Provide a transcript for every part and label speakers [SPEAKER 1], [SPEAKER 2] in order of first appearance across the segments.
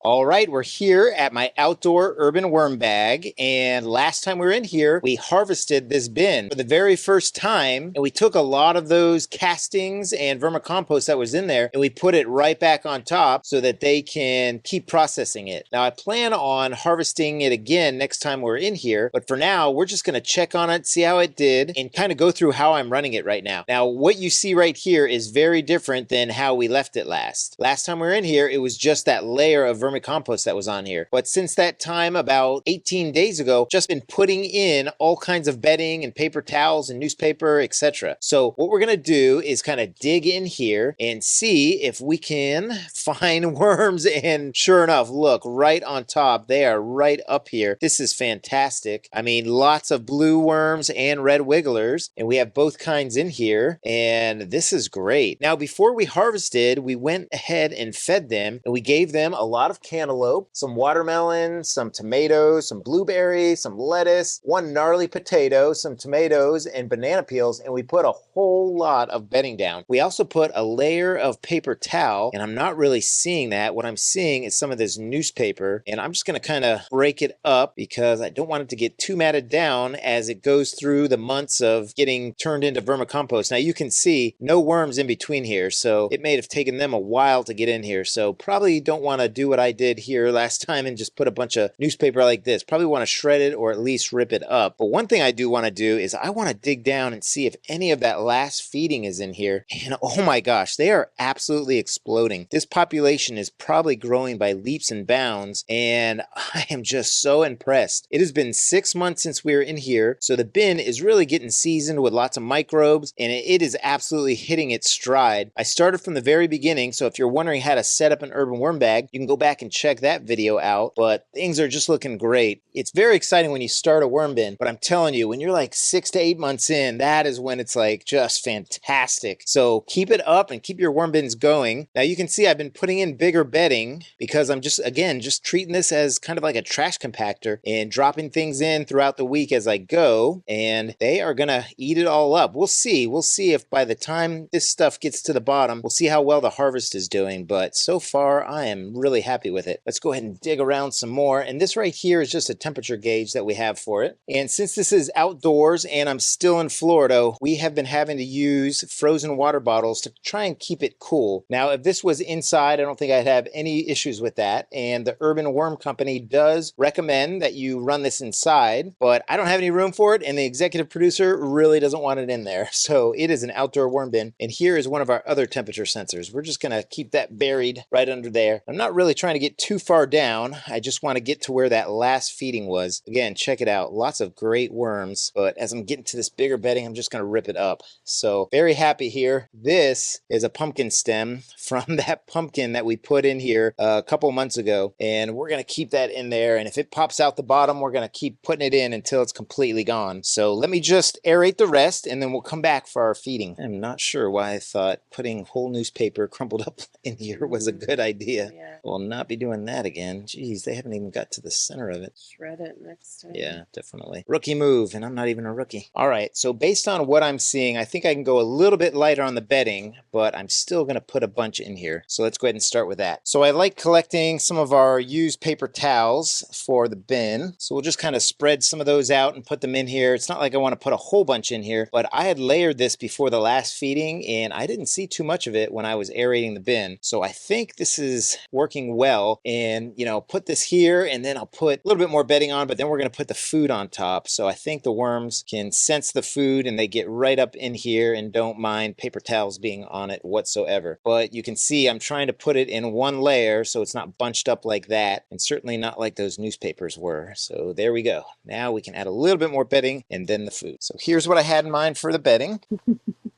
[SPEAKER 1] All right, we're here at my outdoor urban worm bag, and last time we were in here, we harvested this bin for the very first time, and we took a lot of those castings and vermicompost that was in there, and we put it right back on top so that they can keep processing it. Now, I plan on harvesting it again next time we're in here, but for now, we're just gonna check on it, see how it did, and kind of go through how I'm running it right now. Now, what you see right here is very different than how we left it last. Last time we were in here, it was just that layer of vermicompost that was on here. But since that time, about 18 days ago, just been putting in all kinds of bedding and paper towels and newspaper, etc. So what we're gonna do is kind of dig in here and see if we can find worms. And sure enough, look, right on top, they are right up here. This is fantastic. I mean, lots of blue worms and red wigglers, and we have both kinds in here, and this is great. Now, before we harvested, we went ahead and fed them, and we gave them a lot of cantaloupe, some watermelon, some tomatoes, some blueberries, some lettuce, one gnarly potato, some tomatoes, and banana peels, and we put a whole lot of bedding down. We also put a layer of paper towel, and I'm not really seeing that. What I'm seeing is some of this newspaper, and I'm just gonna kind of break it up because I don't want it to get too matted down as it goes through the months of getting turned into vermicompost. Now you can see no worms in between here, so it may have taken them a while to get in here. So probably don't want to do what I did here last time and just put a bunch of newspaper like this. Probably want to shred it or at least rip it up. But one thing I do want to do is I want to dig down and see if any of that last feeding is in here. And oh my gosh, they are absolutely exploding. This population is probably growing by leaps and bounds, and I am just so impressed. It has been 6 months since we were in here, so the bin is really getting seasoned with lots of microbes, and it is absolutely hitting its stride. I started from the very beginning, so if you're wondering how to set up an urban worm bag, you can go back and check that video out, but things are just looking great. It's very exciting when you start a worm bin, but I'm telling you, when you're like 6 to 8 months in, that is when it's like just fantastic. So keep it up and keep your worm bins going. Now you can see I've been putting in bigger bedding because I'm just, again, just treating this as kind of like a trash compactor and dropping things in throughout the week as I go, and they are gonna eat it all up. We'll see if by the time this stuff gets to the bottom, we'll see how well the harvest is doing, but so far I am really happy with it. Let's go ahead and dig around some more, and this right here is just a temperature gauge that we have for it. And since this is outdoors and I'm still in Florida, we have been having to use frozen water bottles to try and keep it cool. Now, if this was inside, I don't think I'd have any issues with that, and the Urban Worm Company does recommend that you run this inside, but I don't have any room for it, and the executive producer really doesn't want it in there. So it is an outdoor worm bin, and here is one of our other temperature sensors. We're just gonna keep that buried right under there. I'm not really trying to get too far down. I just want to get to where that last feeding was. Again, check it out. Lots of great worms, but as I'm getting to this bigger bedding, I'm just gonna rip it up. So very happy here. This is a pumpkin stem from that pumpkin that we put in here a couple months ago, and we're gonna keep that in there, and if it pops out the bottom, we're gonna keep putting it in until it's completely gone. So let me just aerate the rest, and then we'll come back for our feeding. I'm not sure why I thought putting whole newspaper crumpled up in here was a good idea.
[SPEAKER 2] Yeah.
[SPEAKER 1] We'll not be doing that again. Geez, they haven't even got to the center of it.
[SPEAKER 2] Shred it next time.
[SPEAKER 1] Yeah, definitely. Rookie move, and I'm not even a rookie. All right, so based on what I'm seeing, I think I can go a little bit lighter on the bedding, but I'm still gonna put a bunch in here. So let's go ahead and start with that. So I like collecting some of our used paper towels for the bin. So we'll just kind of spread some of those out and put them in here. It's not like I want to put a whole bunch in here, but I had layered this before the last feeding, and I didn't see too much of it when I was aerating the bin. So I think this is working well, and you know, put this here, and then I'll put a little bit more bedding on, but then we're going to put the food on top. So I think the worms can sense the food and they get right up in here and don't mind paper towels being on it whatsoever. But you can see I'm trying to put it in one layer so it's not bunched up like that, and certainly not like those newspapers were. So there we go. Now we can add a little bit more bedding and then the food. So here's what I had in mind for the bedding.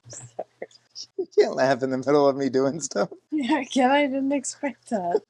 [SPEAKER 2] Sorry.
[SPEAKER 1] You can't laugh in the middle of me doing stuff.
[SPEAKER 2] Yeah, again, I didn't expect that.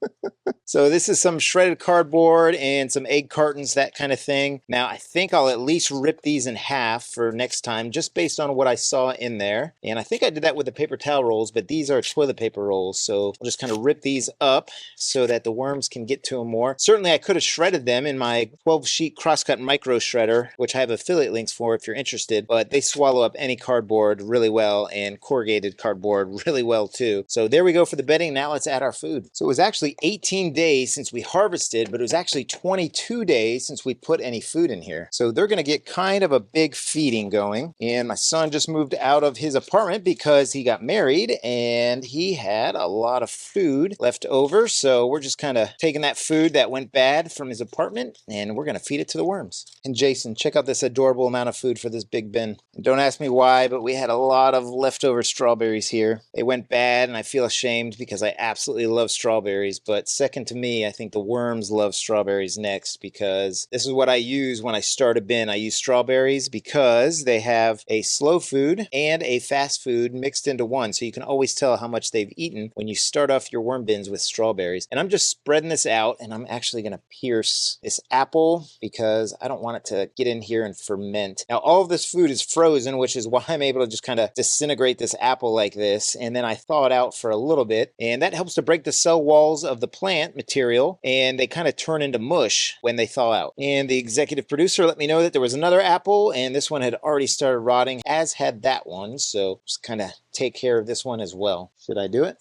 [SPEAKER 1] So this is some shredded cardboard and some egg cartons, that kind of thing. Now I think I'll at least rip these in half for next time, just based on what I saw in there. And I think I did that with the paper towel rolls, but these are toilet paper rolls. So I'll just kind of rip these up so that the worms can get to them more. Certainly I could have shredded them in my 12-sheet crosscut micro shredder, which I have affiliate links for if you're interested, but they swallow up any cardboard really well, and corrugated cardboard really well too. So there we go for the bedding. Now let's add our food. So it was actually 18 days since we harvested, but it was actually 22 days since we put any food in here. So they're going to get kind of a big feeding going. And my son just moved out of his apartment because he got married and he had a lot of food left over. So we're just kind of taking that food that went bad from his apartment and we're going to feed it to the worms. And Jason, check out this adorable amount of food for this big bin. And don't ask me why, but we had a lot of leftover strawberries here. They went bad and I feel ashamed because I absolutely love strawberries. But second to me, I think the worms love strawberries next because this is what I use when I start a bin. I use strawberries because they have a slow food and a fast food mixed into one. So you can always tell how much they've eaten when you start off your worm bins with strawberries. And I'm just spreading this out and I'm actually going to pierce this apple because I don't want it to get in here and ferment. Now all of this food is frozen, which is why I'm able to just kind of disintegrate this apple like this. And then I thaw it out for a little bit and that helps to break the cell walls of the plant material and they kind of turn into mush when they thaw out. And the executive producer let me know that there was another apple and this one had already started rotting, as had that one. So just kind of take care of this one as well. Should I do it?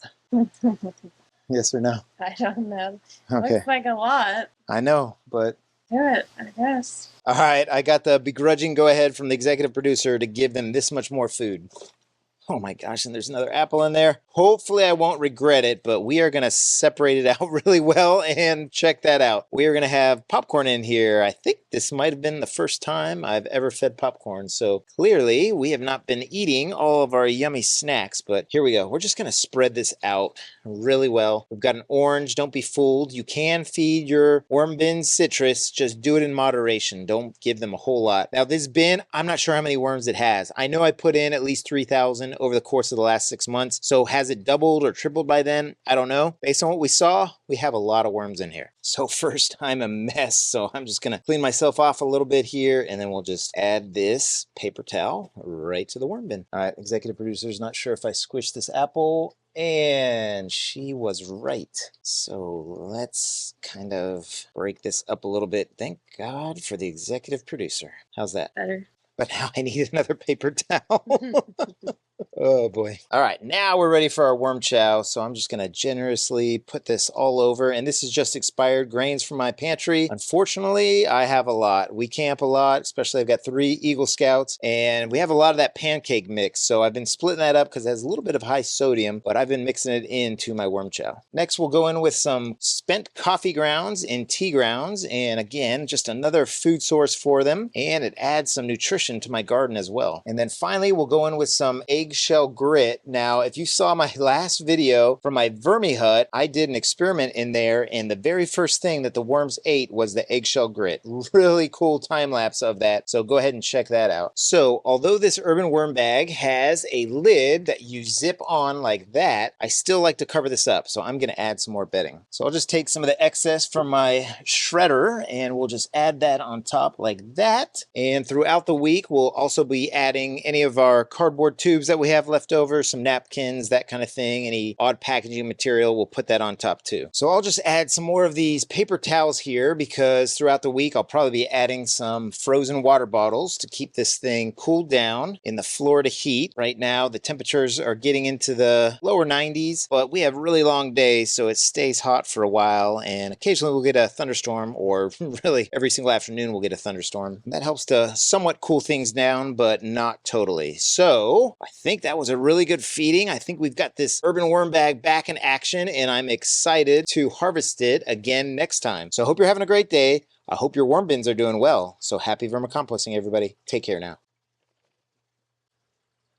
[SPEAKER 1] Yes or no?
[SPEAKER 2] I don't know.
[SPEAKER 1] Okay.
[SPEAKER 2] Looks like a lot.
[SPEAKER 1] I know, but
[SPEAKER 2] Do it, I guess.
[SPEAKER 1] all right, I got the begrudging go ahead from the executive producer to give them this much more food. Oh my gosh, and there's another apple in there. Hopefully I won't regret it, but we are going to separate it out really well and check that out. We are going to have popcorn in here. I think this might have been the first time I've ever fed popcorn. So clearly we have not been eating all of our yummy snacks, but here we go. We're just going to spread this out really well. We've got an orange. Don't be fooled. You can feed your worm bin citrus. Just do it in moderation. Don't give them a whole lot. Now this bin, I'm not sure how many worms it has. I know I put in at least 3,000 over the course of the last 6 months. So has it doubled or tripled by then? I don't know. Based on what we saw, we have a lot of worms in here. So first I'm a mess. So I'm just going to clean myself off a little bit here and then we'll just add this paper towel right to the worm bin. All right, executive producer's not sure if I squished this apple. And she was right. So let's kind of break this up a little bit. Thank God for the executive producer. How's that?
[SPEAKER 2] Better.
[SPEAKER 1] But now I need another paper towel. Oh boy. All right, now we're ready for our worm chow. So I'm just gonna generously put this all over. And this is just expired grains from my pantry. Unfortunately, I have a lot. We camp a lot, especially I've got 3 Eagle Scouts and we have a lot of that pancake mix. So I've been splitting that up because it has a little bit of high sodium, but I've been mixing it into my worm chow. Next, we'll go in with some spent coffee grounds and tea grounds. And again, just another food source for them. And it adds some nutrition to my garden as well. And then finally, we'll go in with some eggshell grit. Now, if you saw my last video from my vermi hut, I did an experiment in there and the very first thing that the worms ate was the eggshell grit. Really cool time lapse of that. So go ahead and check that out. So although this urban worm bag has a lid that you zip on like that, I still like to cover this up. So I'm going to add some more bedding. So I'll just take some of the excess from my shredder and we'll just add that on top like that. And throughout the week, we'll also be adding any of our cardboard tubes that we have left over, some napkins, that kind of thing, any odd packaging material, we'll put that on top too. So I'll just add some more of these paper towels here because throughout the week I'll probably be adding some frozen water bottles to keep this thing cooled down in the Florida heat. Right now the temperatures are getting into the lower 90s, but we have really long days so it stays hot for a while and occasionally we'll get a thunderstorm, or really every single afternoon we'll get a thunderstorm. That helps to somewhat cool things down, but not totally. So I think that was a really good feeding. I think we've got this urban worm bag back in action and I'm excited to harvest it again next time. So I hope you're having a great day. I hope your worm bins are doing well. So happy vermicomposting, everybody. Take care now.